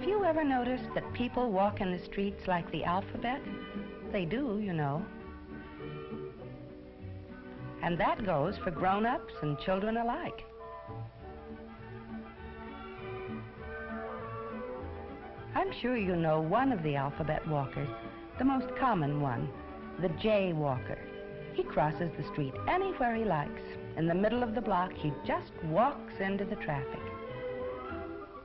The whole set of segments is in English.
Have you ever noticed that people walk in the streets like the alphabet? They do, you know. And that goes for grown-ups and children alike. I'm sure you know one of the alphabet walkers, the most common one, the jaywalker. He crosses the street anywhere he likes. In the middle of the block, he just walks into the traffic.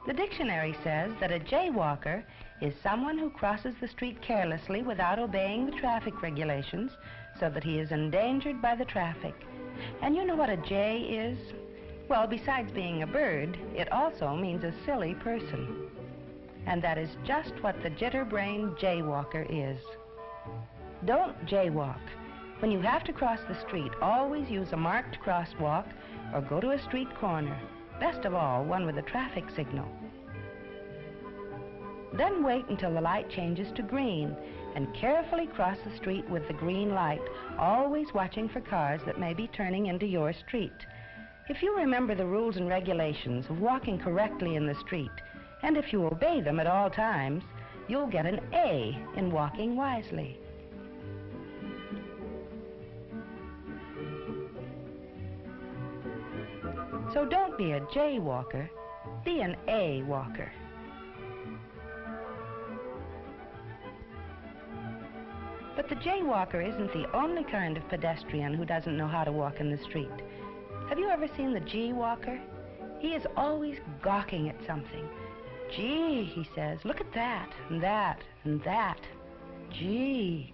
The dictionary says that a jaywalker is someone who crosses the street carelessly without obeying the traffic regulations so that he is endangered by the traffic. And you know what a jay is? Well, besides being a bird, it also means a silly person. And that is just what the jitter-brained jaywalker is. Don't jaywalk. When you have to cross the street, always use a marked crosswalk or go to a street corner. Best of all, one with a traffic signal. Then wait until the light changes to green and carefully cross the street with the green light, always watching for cars that may be turning into your street. If you remember the rules and regulations of walking correctly in the street, and if you obey them at all times, you'll get an A in walking wisely. So don't be a jaywalker, be an A walker. But the jaywalker isn't the only kind of pedestrian who doesn't know how to walk in the street. Have you ever seen the G walker? He is always gawking at something. Gee, he says, look at that, and that, and that. Gee.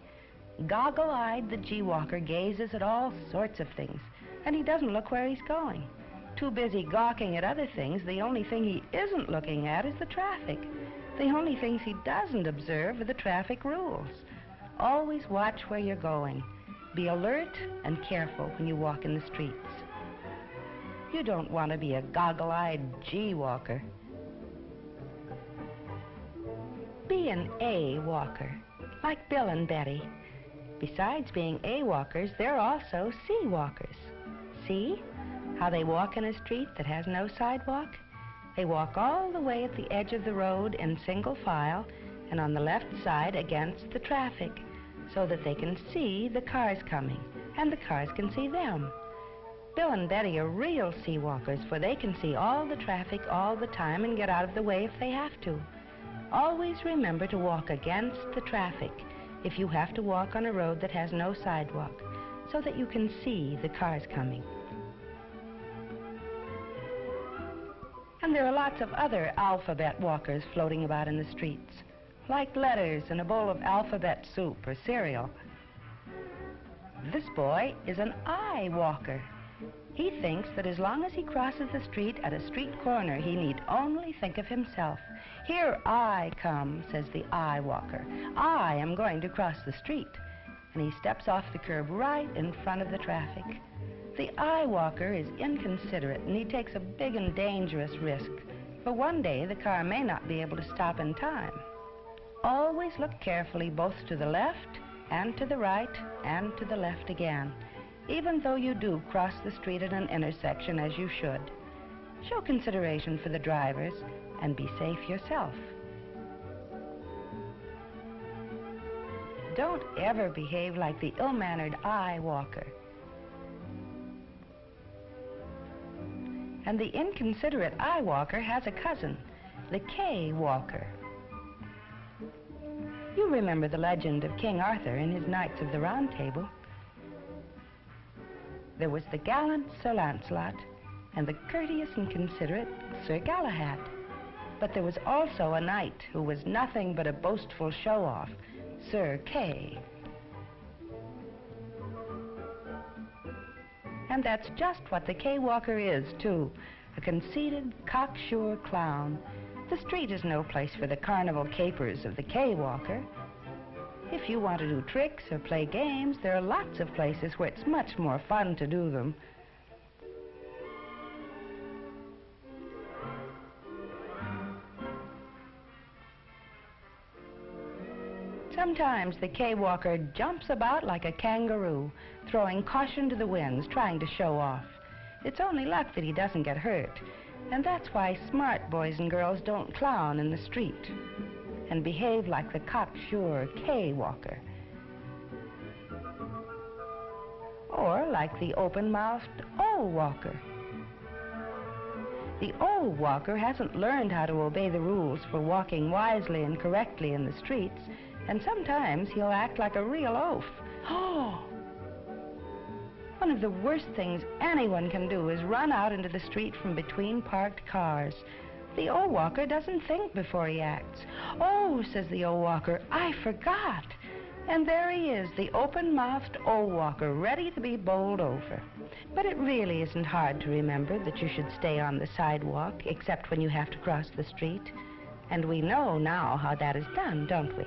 Goggle-eyed, the G walker gazes at all sorts of things, and he doesn't look where he's going. Too busy gawking at other things, the only thing he isn't looking at is the traffic. The only things he doesn't observe are the traffic rules. Always watch where you're going. Be alert and careful when you walk in the streets. You don't want to be a goggle-eyed G-walker. Be an A-walker, like Bill and Betty. Besides being A-walkers, they're also C-walkers. See how they walk in a street that has no sidewalk? They walk all the way at the edge of the road in single file and on the left side against the traffic so that they can see the cars coming and the cars can see them. Bill and Betty are real C-walkers, for they can see all the traffic all the time and get out of the way if they have to. Always remember to walk against the traffic if you have to walk on a road that has no sidewalk so that you can see the cars coming. And there are lots of other alphabet walkers floating about in the streets, like letters in a bowl of alphabet soup or cereal. This boy is an I walker. He thinks that as long as he crosses the street at a street corner, he need only think of himself. Here I come, says the I walker. I am going to cross the street. And he steps off the curb right in front of the traffic. The I walker is inconsiderate, and he takes a big and dangerous risk. For one day, the car may not be able to stop in time. Always look carefully both to the left and to the right and to the left again, even though you do cross the street at an intersection as you should. Show consideration for the drivers and be safe yourself. Don't ever behave like the ill-mannered I walker. And the inconsiderate I walker has a cousin, the K walker. You remember the legend of King Arthur and his Knights of the Round Table. There was the gallant Sir Lancelot and the courteous and considerate Sir Galahad. But there was also a knight who was nothing but a boastful show-off, Sir Kay. And that's just what the K-walker is, too, a conceited, cocksure clown. The street is no place for the carnival capers of the K-walker. If you want to do tricks or play games, there are lots of places where it's much more fun to do them. Sometimes the K-walker jumps about like a kangaroo, throwing caution to the winds, trying to show off. It's only luck that he doesn't get hurt, And that's why smart boys and girls don't clown in the street and behave like the cocksure K walker. Or like the open-mouthed O walker. The O walker hasn't learned how to obey the rules for walking wisely and correctly in the streets, and sometimes he'll act like a real oaf. Oh! One of the worst things anyone can do is run out into the street from between parked cars. The O walker doesn't think before he acts. Oh, says the O walker, I forgot. And there he is, the open-mouthed O walker, ready to be bowled over. But it really isn't hard to remember that you should stay on the sidewalk, except when you have to cross the street. And we know now how that is done, don't we?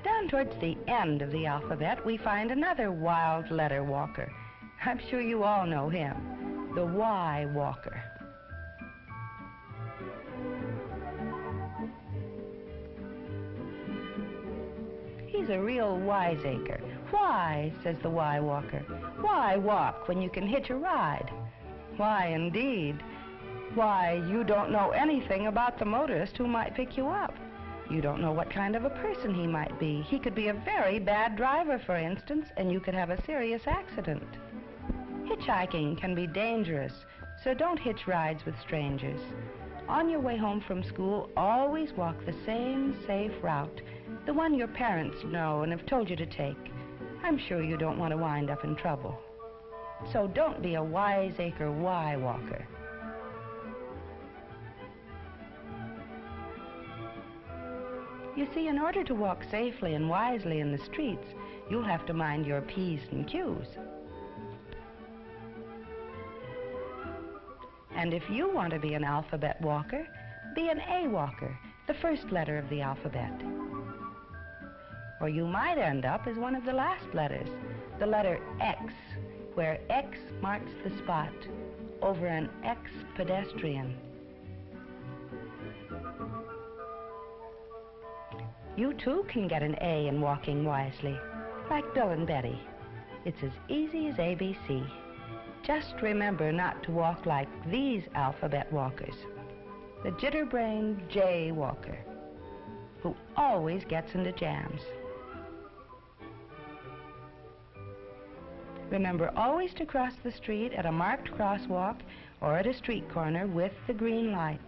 Down towards the end of the alphabet, we find another wild letter walker. I'm sure you all know him, the Y walker. He's a real wiseacre. Why, says the Y walker, why walk when you can hitch a ride? Why, indeed. Why, you don't know anything about the motorist who might pick you up. You don't know what kind of a person he might be. He could be a very bad driver, for instance, and you could have a serious accident. Hitchhiking can be dangerous, so don't hitch rides with strangers. On your way home from school, always walk the same safe route, the one your parents know and have told you to take. I'm sure you don't want to wind up in trouble. So don't be a wiseacre Y walker. You see, in order to walk safely and wisely in the streets, you'll have to mind your P's and Q's. And if you want to be an alphabet walker, be an A walker, the first letter of the alphabet. Or you might end up as one of the last letters, the letter X, where X marks the spot over an ex-pedestrian. You too can get an A in walking wisely, like Bill and Betty. It's as easy as ABC. Just remember not to walk like these alphabet walkers, the jitter-brained J walker, who always gets into jams. Remember always to cross the street at a marked crosswalk or at a street corner with the green light.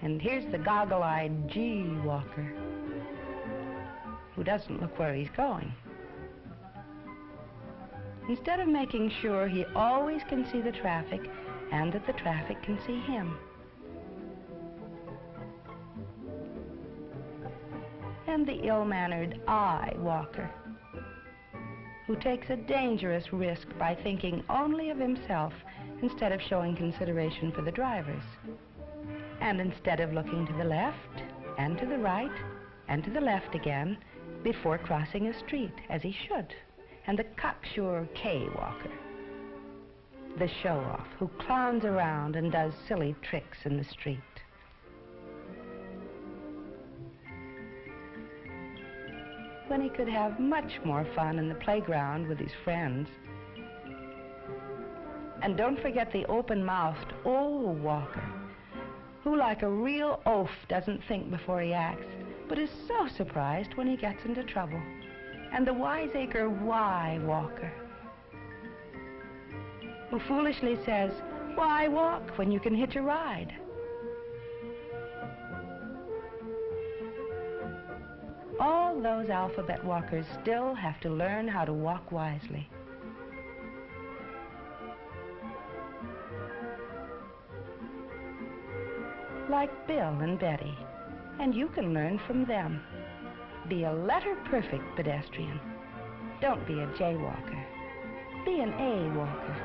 And here's the goggle-eyed G walker, who doesn't look where he's going. Instead of making sure he always can see the traffic and that the traffic can see him. And the ill-mannered I walker, who takes a dangerous risk by thinking only of himself instead of showing consideration for the drivers. And instead of looking to the left and to the right and to the left again before crossing a street, as he should. And the cocksure K walker, the show-off who clowns around and does silly tricks in the street. When he could have much more fun in the playground with his friends. And don't forget the open-mouthed O walker, who like a real oaf doesn't think before he acts, but is so surprised when he gets into trouble. And the wiseacre Y walker, who foolishly says, why walk when you can hitch a ride? All those alphabet walkers still have to learn how to walk wisely. Like Bill and Betty, and you can learn from them. Be a letter-perfect pedestrian. Don't be a jaywalker. Be an A walker.